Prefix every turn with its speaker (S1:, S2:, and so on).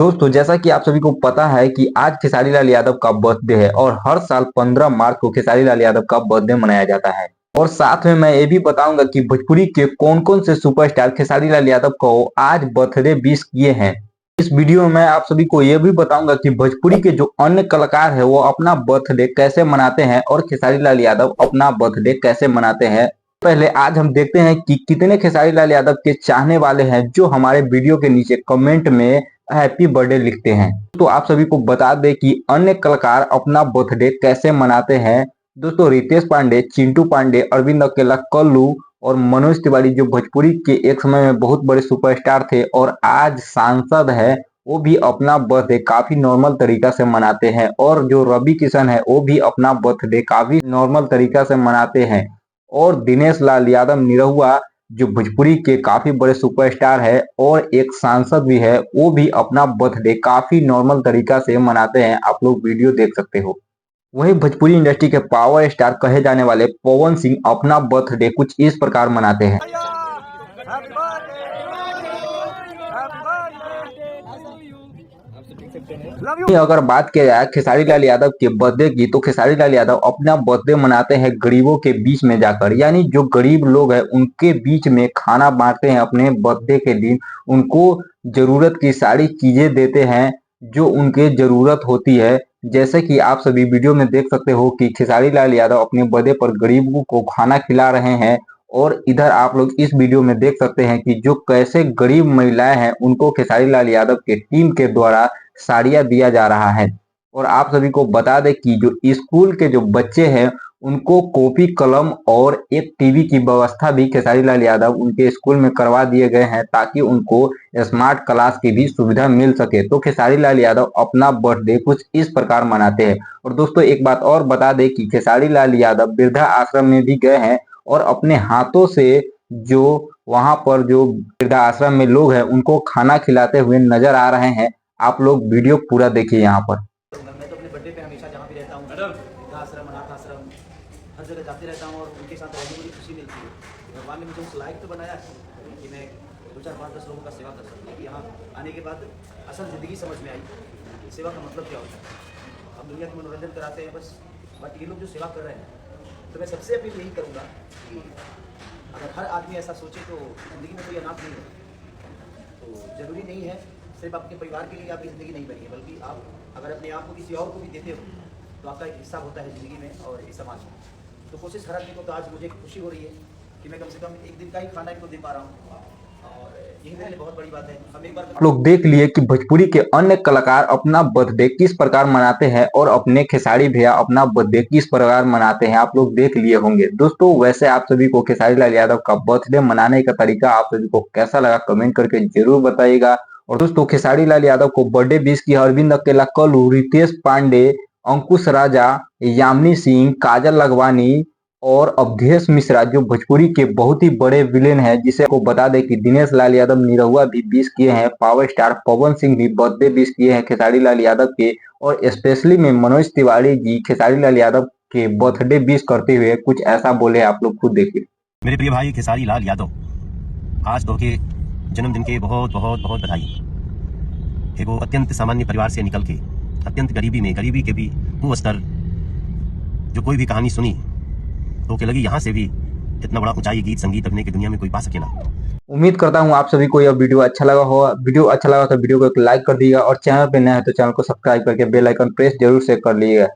S1: दोस्तों जैसा कि आप सभी को पता है कि आज खेसारी लाल यादव का बर्थडे है और हर साल 15 मार्च को खेसारी लाल यादव का बर्थडे मनाया जाता है। और साथ में मैं ये भी बताऊंगा कि भोजपुरी के कौन कौन से सुपरस्टार खेसारी लाल यादव को आज बर्थडे विश किए हैं। इस वीडियो में मैं आप सभी को ये भी बताऊंगा कि भोजपुरी के जो अन्य कलाकार है वो अपना बर्थडे कैसे मनाते हैं और खेसारी लाल यादव अपना बर्थडे कैसे मनाते हैं। पहले आज हम देखते हैं कि कितने खेसारी लाल यादव के चाहने वाले हैं जो हमारे वीडियो के नीचे कमेंट में हैप्पी बर्थडे लिखते हैं। तो आप सभी को बता दें कि अन्य कलाकार अपना बर्थडे कैसे मनाते हैं। दोस्तों रितेश पांडे, चिंटू पांडे, अरविंद अकेला, कल्लू और मनोज तिवारी जो भोजपुरी के एक समय में बहुत बड़े सुपरस्टार थे और आज सांसद है, वो भी अपना बर्थडे काफी नॉर्मल तरीका से मनाते हैं। और जो रवि किशन है वो भी अपना बर्थडे काफी नॉर्मल तरीका से मनाते हैं। और दिनेश लाल यादव निरहुआ जो भोजपुरी के काफी बड़े सुपरस्टार है और एक सांसद भी है, वो भी अपना बर्थडे काफी नॉर्मल तरीका से मनाते हैं। आप लोग वीडियो देख सकते हो। वहीं भोजपुरी इंडस्ट्री के पावर स्टार कहे जाने वाले पवन सिंह अपना बर्थडे कुछ इस प्रकार मनाते हैं। अगर बात किया जाए खेसारी लाल यादव के बर्थडे की, तो खेसारी लाल यादव अपना बर्थडे मनाते हैं गरीबों के बीच में जाकर, यानी जो गरीब लोग हैं उनके बीच में खाना बांटते हैं अपने बर्थडे के दिन। उनको जरूरत की सारी चीजें देते हैं जो उनके जरूरत होती है। जैसे कि आप सभी वीडियो में देख सकते हो कि खेसारी लाल यादव अपने बर्थडे पर गरीबों को खाना खिला रहे हैं। और इधर आप लोग इस वीडियो में देख सकते हैं कि जो कैसे गरीब महिलाएं हैं उनको खेसारी लाल यादव के टीम के द्वारा साड़ियाँ दिया जा रहा है। और आप सभी को बता दें कि जो स्कूल के जो बच्चे हैं उनको कॉपी कलम और एक टीवी की व्यवस्था भी खेसारी लाल यादव उनके स्कूल में करवा दिए गए हैं ताकि उनको स्मार्ट क्लास की भी सुविधा मिल सके। तो खेसारी लाल यादव अपना बर्थडे कुछ इस प्रकार मनाते हैं। और दोस्तों एक बात और बता दें कि खेसारी लाल यादव वृद्धा आश्रम में भी गए हैं और अपने हाथों से जो वहां पर जो वृद्धा आश्रम में लोग हैं उनको खाना खिलाते हुए नजर आ रहे हैं। आप लोग वीडियो पूरा देखिए यहाँ पर।
S2: मैं तो अपने बर्थडे पे हमेशा जहाँ भी रहता हूँ, वृद्धाश्रम, अनाथ आश्रम, हर जगह जाते रहता हूँ और उनके साथ रहने में मुझे खुशी मिलती है। भगवान ने मुझे उस लायक तो बनाया है कि मैं 2, 4, 5, 10 लोगों का सेवा कर सकूँ। कि यहाँ आने के बाद असल ज़िंदगी समझ में आई, सेवा का मतलब क्या होता है। हम दुनिया का मनोरंजन कराते हैं बस, बट ये लोग जो सेवा कर रहे हैं, तो मैं सबसे अपील यही करूँगा कि अगर हर आदमी ऐसा सोचे तो ज़िंदगी में कोई अनाथ नहीं होता। तो ज़रूरी नहीं है सिर्फ आपके परिवार के लिए आपकी ज़िंदगी नहीं बनी है, बल्कि आप अगर अपने आप को किसी और को भी देते हो तो आपका एक हिस्सा होता है ज़िंदगी में और इस समाज में। तो कोशिश हर आदमी को, तो आज मुझे खुशी हो रही है कि मैं कम से कम एक दिन का ही खाना इनको दे पा रहा हूँ और यही मेरे लिए बहुत बड़ी बात है। हम एक बार
S1: लोग देख लिए कि भोजपुरी के अन्य कलाकार अपना बर्थडे किस प्रकार मनाते हैं और अपने खेसारी भैया अपना बर्थडे किस प्रकार मनाते हैं। आप लोग देख लिए होंगे। दोस्तों वैसे आप सभी को खेसारी लाल यादव का बर्थडे मनाने का तरीका आप सभी को कैसा लगा कमेंट करके जरूर बताइएगा। और दोस्तों खेसारी लाल यादव को बर्थडे विश किया अरविंद अकेला, कल्लू, रितेश पांडे, अंकुश राजा, यामिनी सिंह, काजल लखवानी और अवधेश मिश्रा जो भोजपुरी के बहुत ही बड़े विलेन हैं। जिसे को बता दें कि दिनेश लाल यादव निरहुआ भी विश किए हैं। पावर स्टार पवन सिंह भी बर्थडे विश किए हैं खेसारी लाल यादव के। और स्पेशली में मनोज तिवारी जी खेसारी लाल यादव के बर्थडे विश करते हुए कुछ ऐसा बोले, आप लोग खुद देखिए।
S3: मेरे प्रिय भाई खेसारी लाल यादव, आज तो के जन्मदिन के बहुत बहुत बहुत बधाई। एगो अत्यंत सामान्य परिवार से निकल के अत्यंत गरीबी के भी कुस्तर जो कोई भी कहानी सुनी तो के लगी यहाँ से भी इतना बड़ा ऊंचाई गीत संगीत अपने की दुनिया में कोई पा सके ना।
S1: उम्मीद करता हूँ आप सभी को यह वीडियो अच्छा लगा होगा। वीडियो अच्छा लगा तो वीडियो को एक लाइक कर दीजिएगा और चैनल पे नया है तो चैनल को सब्सक्राइब करके बेल आइकन प्रेस जरूर से कर लीजिएगा।